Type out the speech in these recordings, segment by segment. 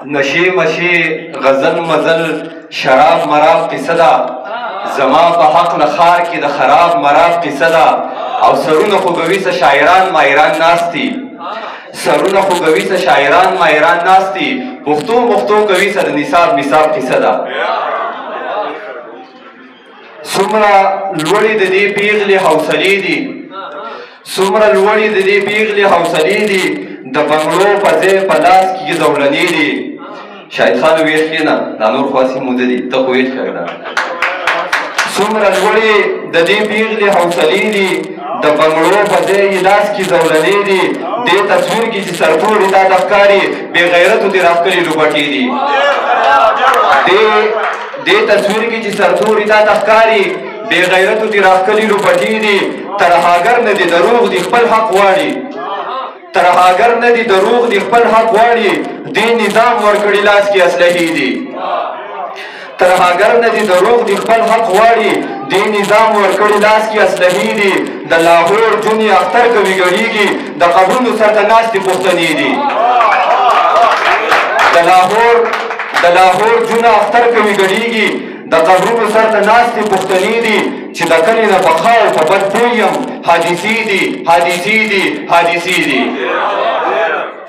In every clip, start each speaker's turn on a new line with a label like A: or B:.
A: نشی مشی غزل مزل شراب مراب قصه ده زما په حق نخار کې د خراب مراب قصه ده او سرونه خوږوي شاعران مایران ناستی سرونه خوږوي شاعران مایران ناستی پښتو کوي د نصاب قصه ده څومره لوړې د دې پیغلې حوصلې دي څومره لوړې د دې پیغلې حوصلې دي د بنګړو په ځای په لاس کې زولنې دي شاهد خان ویښ کښېنه دا نور خو هسې موده دي ته خو ویښ کړه څومره لوړې د دې پیغلې حوصلې دي د بنګړو په ځای یې لاس کې زولنې دي دې تصویر کې چې سرتورې تا ته ښکاري بې غیرتو دې راښکلې لوبټې دي دې تصویر کې چې سرتورې تا ته ښکاري بې غیرتو دې راښکلې لوبټې دي ترهاګر نه دي دروغ دي خپل حق غواړي ترهاګر نه دي دروغ دي خپل حق غواړي دې نظام ورکړي لاس کې اسلحې دي ترهاګر نه دي دروغ دي خپل حق غواړي دې نظام ورکړي لاس کې اسلحې دي د لاهور جونې اختر کوي ګړیږي د قبرونو سر ته ناستې پښتنې دي د لاهور جونه اختر کوي ګړیږي د قبرونو سر ته ناستې پښتنې دي چې د کلي نه په خاو په بد پوه یم حادثې دي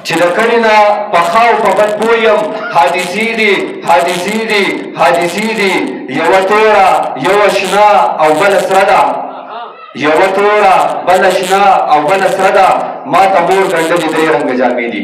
A: چې د کلي نه په خاو په بد پوه یم حادثې دي یوه توره یوه شنه او بله سره ده یوه توره بله شنه او بله سره ده ما ته مور ګنډلې درې رنګه جامې دي